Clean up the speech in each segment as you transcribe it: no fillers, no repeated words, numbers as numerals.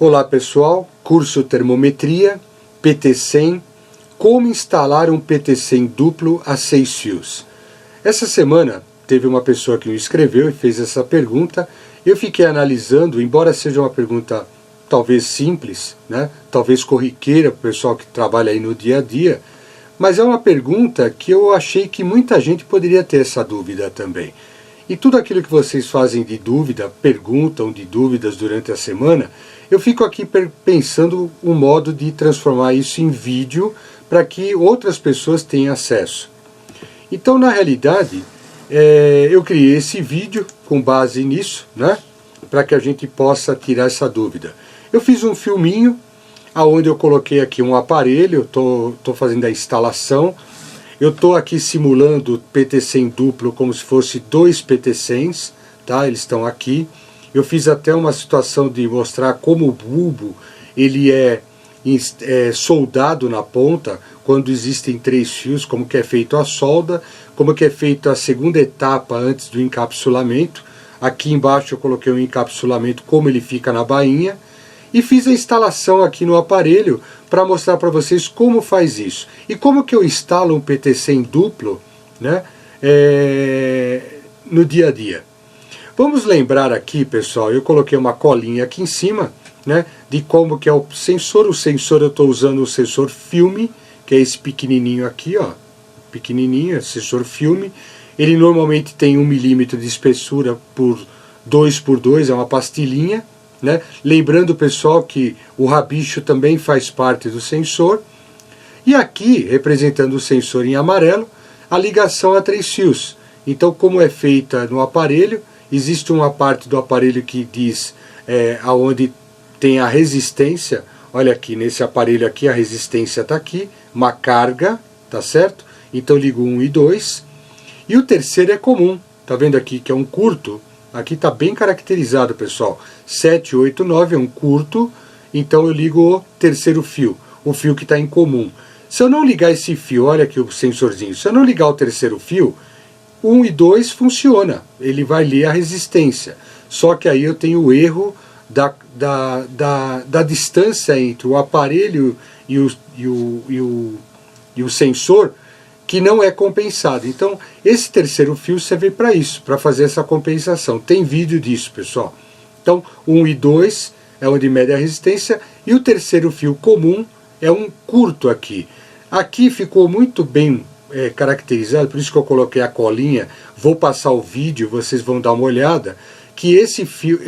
Olá pessoal, curso Termometria, PT100, como instalar um PT100 duplo a 6 fios. Essa semana teve uma pessoa que me escreveu e fez essa pergunta. Eu fiquei analisando, embora seja uma pergunta talvez simples, né? Talvez corriqueira para o pessoal que trabalha aí no dia a dia, mas é uma pergunta que eu achei que muita gente poderia ter essa dúvida também. E tudo aquilo que vocês fazem de dúvida, perguntam de dúvidas durante a semana, eu fico aqui pensando um modo de transformar isso em vídeo para que outras pessoas tenham acesso. Então, na realidade, eu criei esse vídeo com base nisso, né, para que a gente possa tirar essa dúvida. Eu fiz um filminho, onde eu coloquei aqui um aparelho, estou fazendo a instalação. Eu estou aqui simulando o PT100 duplo como se fosse dois PT100s, tá? Eles estão aqui. Eu fiz até uma situação de mostrar como o bulbo ele é soldado na ponta, quando existem 3 fios, como que é feito a solda, como que é feita a segunda etapa antes do encapsulamento. Aqui embaixo eu coloquei um encapsulamento, como ele fica na bainha. E fiz a instalação aqui no aparelho para mostrar para vocês como faz isso. E como que eu instalo um PT100 duplo, né, no dia a dia. Vamos lembrar aqui, pessoal, eu coloquei uma colinha aqui em cima, né, de como que é o sensor. O sensor eu estou usando o sensor filme, que é esse pequenininho aqui, ó, pequenininho, sensor filme. Ele normalmente tem 1 milímetro de espessura por 2 por 2, é uma pastilhinha. Né? Lembrando, pessoal, que o rabicho também faz parte do sensor. E aqui, representando o sensor em amarelo, a ligação a 3 fios. Então, como é feita no aparelho, existe uma parte do aparelho que diz aonde tem a resistência. Olha aqui, nesse aparelho aqui, a resistência está aqui, uma carga, tá certo? Então, ligo 1 e 2. E o terceiro é comum, tá vendo aqui que é um curto? Aqui está bem caracterizado, pessoal. 7, 8, 9 é um curto, então eu ligo o terceiro fio, o fio que está em comum. Se eu não ligar esse fio, olha aqui o sensorzinho, se eu não ligar o terceiro fio, 1 e 2 funciona, ele vai ler a resistência. Só que aí eu tenho o erro da distância entre o aparelho e o sensor, que não é compensado. Então, esse terceiro fio serve para isso, para fazer essa compensação. Tem vídeo disso, pessoal. Então, 1 e 2 é onde mede a resistência, e o terceiro fio comum é um curto aqui. Aqui ficou muito bem caracterizado, por isso que eu coloquei a colinha. Vou passar o vídeo, vocês vão dar uma olhada, que esse fio,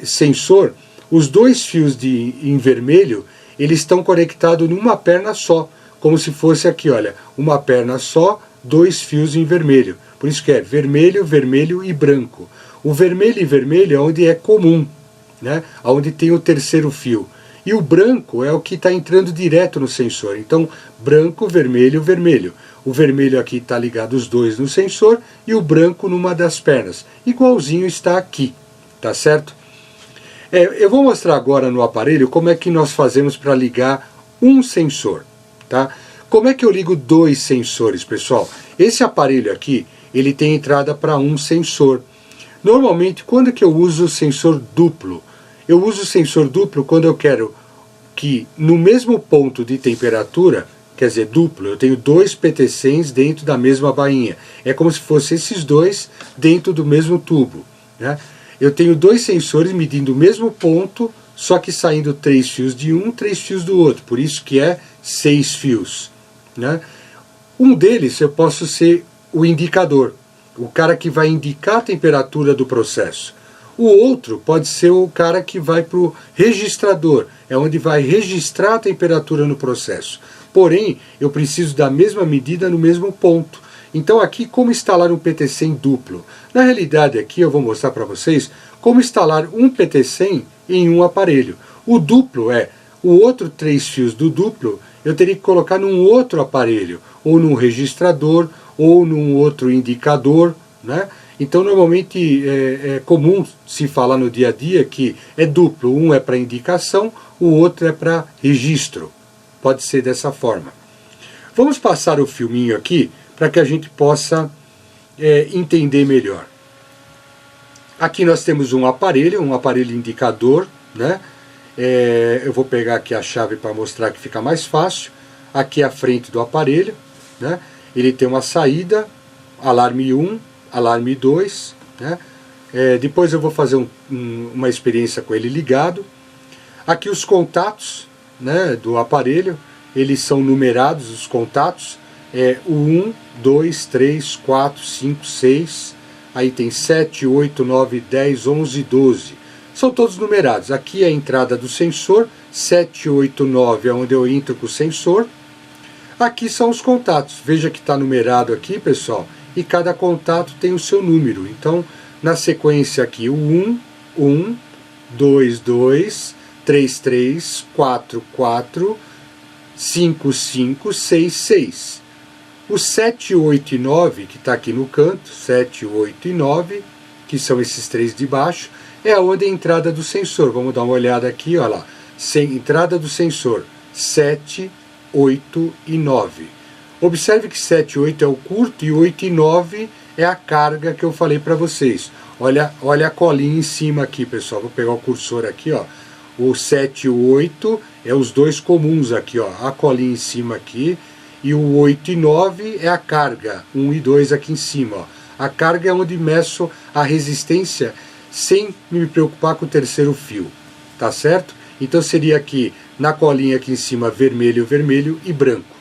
sensor, os 2 fios em vermelho, eles estão conectados numa perna só. Como se fosse aqui, olha, uma perna só, 2 fios em vermelho. Por isso que é vermelho, vermelho e branco. O vermelho e vermelho é onde é comum, né? Onde tem o terceiro fio. E o branco é o que está entrando direto no sensor. Então, branco, vermelho, vermelho. O vermelho aqui está ligado os 2 no sensor e o branco numa das pernas. Igualzinho está aqui, tá certo? Eu vou mostrar agora no aparelho como é que nós fazemos para ligar um sensor. Tá? Como é que eu ligo 2 sensores, pessoal? Esse aparelho aqui, ele tem entrada para um sensor. Normalmente, quando que eu uso o sensor duplo? Eu uso o sensor duplo quando eu quero que no mesmo ponto de temperatura, quer dizer, duplo, eu tenho 2 PT100s dentro da mesma bainha. É como se fossem esses 2 dentro do mesmo tubo, né? Eu tenho 2 sensores medindo o mesmo ponto, só que saindo 3 fios de um, 3 fios do outro. Por isso que é 6 fios, né? Um deles eu posso ser o indicador, o cara que vai indicar a temperatura do processo. O outro pode ser o cara que vai para o registrador, é onde vai registrar a temperatura no processo. Porém, eu preciso da mesma medida no mesmo ponto. Então aqui, como instalar um PT100 duplo? Na realidade aqui eu vou mostrar para vocês como instalar um PT100 em um aparelho. O duplo o outro 3 fios do duplo, eu teria que colocar num outro aparelho, ou num registrador, ou num outro indicador, né? Então normalmente é comum se falar no dia a dia que é duplo, um é para indicação, o outro é para registro. Pode ser dessa forma. Vamos passar o filminho aqui para que a gente possa entender melhor. Aqui nós temos um aparelho indicador, né? Eu vou pegar aqui a chave para mostrar que fica mais fácil. Aqui é a frente do aparelho, né? Ele tem uma saída, alarme 1, alarme 2, né? Depois eu vou fazer uma experiência com ele ligado. Aqui os contatos, né, do aparelho, eles são numerados, os contatos. O 1, 2, 3, 4, 5, 6, aí tem 7, 8, 9, 10, 11, 12. São todos numerados. Aqui é a entrada do sensor, 7, 8, 9 é onde eu entro com o sensor. Aqui são os contatos. Veja que está numerado aqui, pessoal, e cada contato tem o seu número. Então, na sequência aqui, o 1, 1, 2, 2, 3, 3, 4, 4, 5, 5, 6, 6. O 7, 8 e 9, que está aqui no canto, 7, 8 e 9, que são esses três de baixo, é onde é a entrada do sensor. Vamos dar uma olhada aqui, olha lá. Entrada do sensor, 7, 8 e 9. Observe que 7 e 8 é o curto e 8 e 9 é a carga que eu falei para vocês. Olha a colinha em cima aqui, pessoal. Vou pegar o cursor aqui, ó. O 7 e o 8 é os dois comuns aqui, ó. A colinha em cima aqui. E o 8 e 9 é a carga, 1 e 2 aqui em cima, ó. A carga é onde meço a resistência sem me preocupar com o terceiro fio, tá certo? Então seria aqui, na colinha aqui em cima, vermelho, vermelho e branco,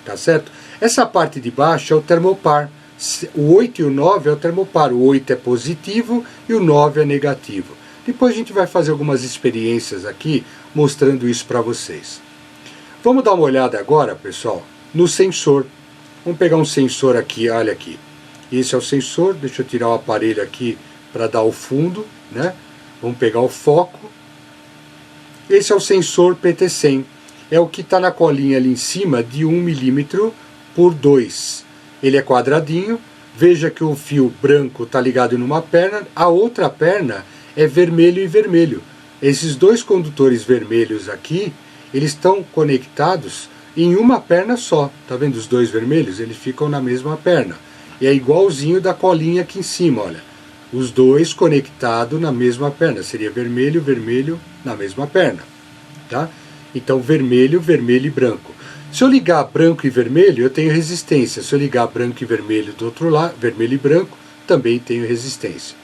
tá certo? Essa parte de baixo é o termopar. O 8 e o 9 é o termopar. O 8 é positivo e o 9 é negativo. Depois a gente vai fazer algumas experiências aqui, mostrando isso para vocês. Vamos dar uma olhada agora, pessoal, no sensor. Vamos pegar um sensor aqui, olha aqui. Esse é o sensor, deixa eu tirar o aparelho aqui para dar o fundo, né? Vamos pegar o foco. Esse é o sensor PT100. É o que está na colinha ali em cima de 1 milímetro por 2. Ele é quadradinho. Veja que o fio branco está ligado numa perna, a outra perna é vermelho e vermelho. Esses dois condutores vermelhos aqui, eles estão conectados em uma perna só. Tá vendo os dois vermelhos? Eles ficam na mesma perna. E é igualzinho da colinha aqui em cima, olha. Os dois conectados na mesma perna. Seria vermelho, vermelho na mesma perna, tá? Então vermelho, vermelho e branco. Se eu ligar branco e vermelho, eu tenho resistência. Se eu ligar branco e vermelho do outro lado, vermelho e branco, também tenho resistência.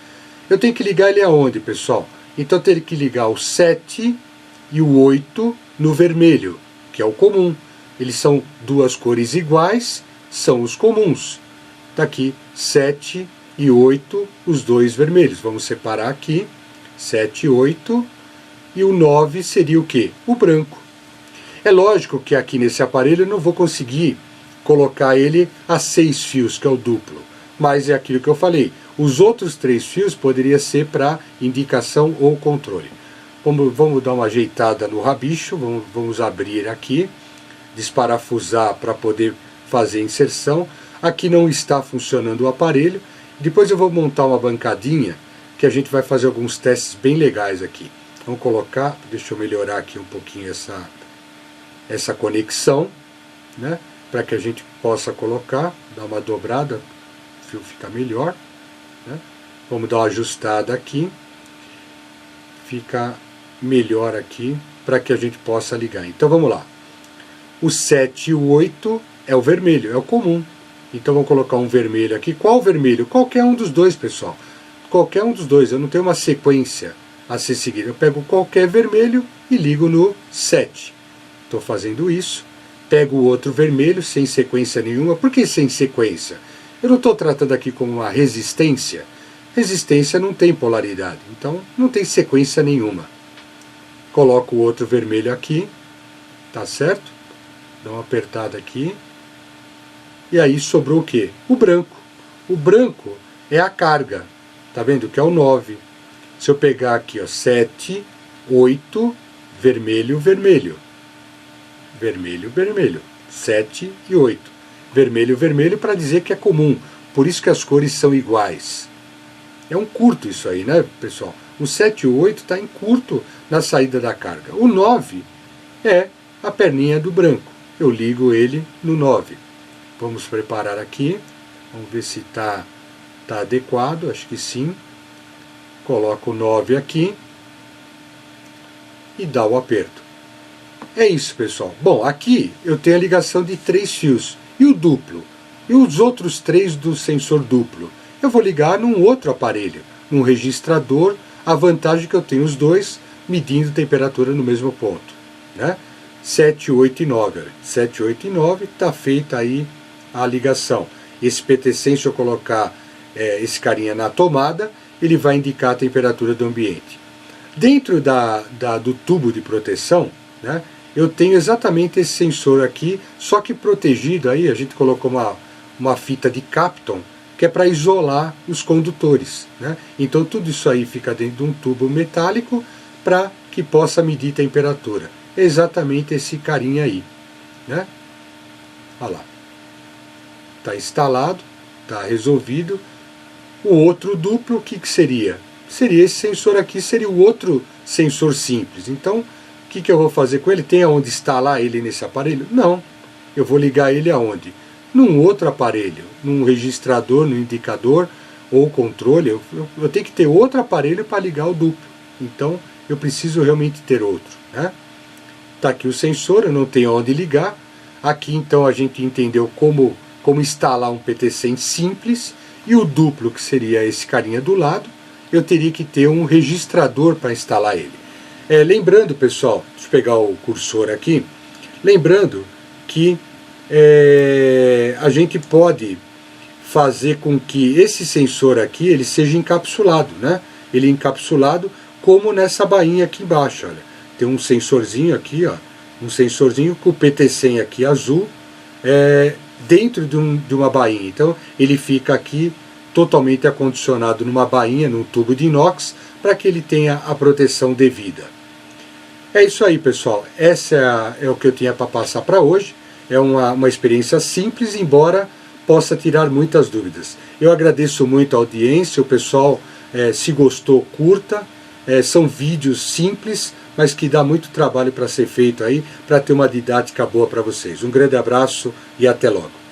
Eu tenho que ligar ele aonde, pessoal? Então eu tenho que ligar o 7 e o 8 no vermelho, que é o comum. Eles são duas cores iguais, são os comuns. Tá aqui, 7 e 8, os dois vermelhos. Vamos separar aqui, 7 e 8, e o 9 seria o quê? O branco. É lógico que aqui nesse aparelho eu não vou conseguir colocar ele a 6 fios, que é o duplo. Mas é aquilo que eu falei. Os outros 3 fios poderia ser para indicação ou controle. Vamos dar uma ajeitada no rabicho, vamos abrir aqui, desparafusar para poder fazer a inserção. Aqui não está funcionando o aparelho. Depois eu vou montar uma bancadinha que a gente vai fazer alguns testes bem legais aqui. Vamos colocar, deixa eu melhorar aqui um pouquinho essa conexão, né, para que a gente possa colocar, dar uma dobrada, o fio fica melhor, né? Vamos dar uma ajustada aqui, fica melhor aqui, para que a gente possa ligar. Então vamos lá. O 7 e o 8 é o vermelho, é o comum. Então vamos colocar um vermelho aqui. Qual vermelho? Qualquer um dos dois, pessoal. Qualquer um dos dois. Eu não tenho uma sequência a ser seguida. Eu pego qualquer vermelho e ligo no 7. Estou fazendo isso. Pego o outro vermelho sem sequência nenhuma. Por que sem sequência? Eu não estou tratando aqui como uma resistência. Resistência não tem polaridade. Então não tem sequência nenhuma. Coloco o outro vermelho aqui. Tá certo? Dá uma apertada aqui. E aí sobrou o quê? O branco. O branco é a carga. Tá vendo? Que é o 9. Se eu pegar aqui, ó, 7, 8, vermelho, vermelho. Vermelho, vermelho. 7 e 8. Vermelho, vermelho para dizer que é comum. Por isso que as cores são iguais. É um curto isso aí, né, pessoal? O 7 e o 8 está em curto na saída da carga. O 9 é a perninha do branco. Eu ligo ele no 9. Vamos preparar aqui, vamos ver se está adequado, acho que sim. Coloco o 9 aqui, e dá o aperto. É isso, pessoal. Bom, aqui eu tenho a ligação de 3 fios. E o duplo? E os outros 3 do sensor duplo? Eu vou ligar num outro aparelho, num registrador. A vantagem é que eu tenho os dois medindo temperatura no mesmo ponto, né? 7, 8 e 9. 7, 8 e 9, está feita aí a ligação. Esse PT100, se eu colocar esse carinha na tomada, ele vai indicar a temperatura do ambiente. Dentro do tubo de proteção, né, eu tenho exatamente esse sensor aqui, só que protegido aí, a gente colocou uma fita de Kapton, que é para isolar os condutores, né? Então tudo isso aí fica dentro de um tubo metálico para que possa medir temperatura. É exatamente esse carinha aí, né? Olha lá. Está instalado, está resolvido. O outro duplo, o que seria? Seria esse sensor aqui, seria o outro sensor simples. Então, o que eu vou fazer com ele? Tem aonde instalar ele nesse aparelho? Não. Eu vou ligar ele aonde? Num outro aparelho, num registrador, no indicador ou controle. Eu tenho que ter outro aparelho para ligar o duplo. Então, eu preciso realmente ter outro, né? Está aqui o sensor, eu não tenho onde ligar. Aqui, então, a gente entendeu como instalar um PT100 simples. E o duplo, que seria esse carinha do lado, eu teria que ter um registrador para instalar ele. Lembrando, pessoal, deixa eu pegar o cursor aqui, lembrando que a gente pode fazer com que esse sensor aqui ele seja encapsulado, né? Ele é encapsulado como nessa bainha aqui embaixo, olha. Tem um sensorzinho aqui, ó, um sensorzinho com o PT100 aqui azul, dentro de uma bainha. Então ele fica aqui totalmente acondicionado numa bainha, num tubo de inox, para que ele tenha a proteção devida. É isso aí, pessoal. Essa é o que eu tinha para passar para hoje. É uma experiência simples, embora possa tirar muitas dúvidas. Eu agradeço muito a audiência, o pessoal, se gostou, curta. São vídeos simples, mas que dá muito trabalho para ser feito aí, para ter uma didática boa para vocês. Um grande abraço e até logo.